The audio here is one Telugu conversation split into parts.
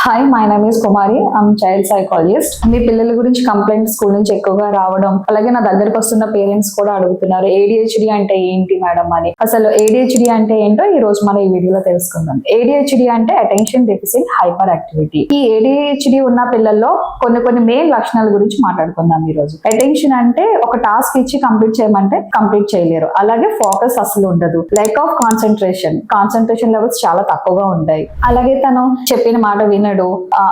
Hi, my name is Kumari. I'm child psychologist. మీ పిల్లల గురించి కంప్లైంట్ స్కూల్ నుంచి ఎక్కువగా రావడం, అలాగే నా దగ్గరకు వస్తున్న పేరెంట్స్ కూడా అడుగుతున్నారు ADHD అంటే ఏంటి మేడం అని. అసలు ADHD అంటే ఏంటో ఈ రోజు మనం ఈ వీడియోలో తెలుసుకుందాం. ADHD అంటే అటెన్షన్ డెఫిసిట్ హైపర్ యాక్టివిటీ. ఈ ADHD ఉన్న పిల్లల్లో కొన్ని మెయిన్ లక్షణాల గురించి మాట్లాడుకుందాం ఈ రోజు. అటెన్షన్ అంటే ఒక టాస్క్ ఇచ్చి కంప్లీట్ చేయమంటే కంప్లీట్ చేయలేరు. అలాగే ఫోకస్ అసలు ఉండదు. లైక్ ఆఫ్ కాన్సన్ట్రేషన్ లెవెల్స్ చాలా తక్కువగా ఉంటాయి. అలాగే తను చెప్పిన మాట వినడు.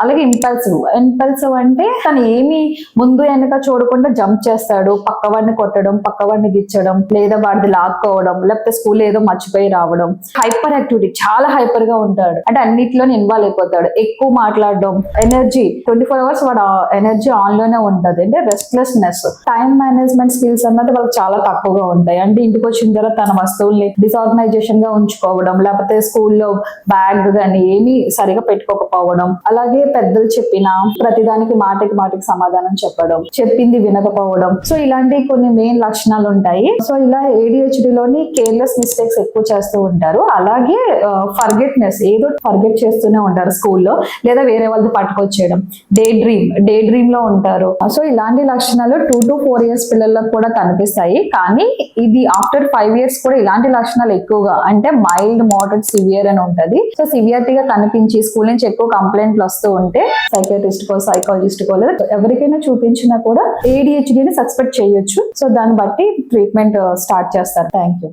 అలాగే ఇంపల్సివ్ అంటే తను ఏమి ముందు వెనక చూడకుండా జంప్ చేస్తాడు. పక్కవాడిని కొట్టడం, పక్కవాడిని గిచ్చడం, లేదా వాడిని లాక్కోవడం, లేకపోతే స్కూల్ ఏదో మర్చిపోయి రావడం. హైపర్ యాక్టివిటీ, చాలా హైపర్ గా ఉంటాడు. అంటే అన్నిటిలోనే ఇన్వాల్వ్ అయిపోతాడు. ఎక్కువ మాట్లాడడం, ఎనర్జీ 24 hours వాడు ఎనర్జీ ఆన్ లోనే ఉంటుంది. అంటే రెస్ట్లెస్నెస్, టైం మేనేజ్మెంట్ స్కిల్స్ అన్నది వాళ్ళకి చాలా తక్కువగా ఉంటాయి. అంటే ఇంటికి వచ్చిన తర్వాత తన వస్తువుల్ని డిసార్గనైజేషన్ గా ఉంచుకోవడం, లేకపోతే స్కూల్లో బ్యాగ్ కానీ ఏమీ సరిగా పెట్టుకోకపోవడం, అలాగే పెద్దలు చెప్పిన ప్రతిదానికి మాటికి సమాధానం చెప్పడం, చెప్పింది వినకపోవడం. సో ఇలాంటి కొన్ని మెయిన్ లక్షణాలు ఉంటాయి. సో ఇలా ADHD లోని కేర్లెస్ మిస్టేక్స్ ఎక్కువ చేస్తూ ఉంటారు. అలాగే ఫర్గెట్నెస్, ఏదో ఫర్గెట్ చేస్తూనే ఉంటారు స్కూల్లో, లేదా వేరే వాళ్ళది పట్టుకొచ్చేయడం, డే డ్రీమ్ లో ఉంటారు. సో ఇలాంటి లక్షణాలు 2 to 4 years పిల్లల్లో కూడా కనిపిస్తాయి. కానీ ఇది ఆఫ్టర్ 5 years కూడా ఇలాంటి లక్షణాలు ఎక్కువగా, అంటే మైల్డ్, మోడరేట్, సివియర్ అని ఉంటది. సో సివియారిటీగా కనిపించి స్కూల్ నుంచి ఎక్కువ కంప్లైంట్లు వస్తూ ఉంటే సైకియాట్రిస్ట్ కో, సైకాలజిస్ట్ కో, లేదా ఎవరికైనా చూపించినా కూడా ADHD ని సస్పెక్ట్ చేయొచ్చు. సో దాన్ని బట్టి ట్రీట్మెంట్ స్టార్ట్ చేస్తారు. Thank you.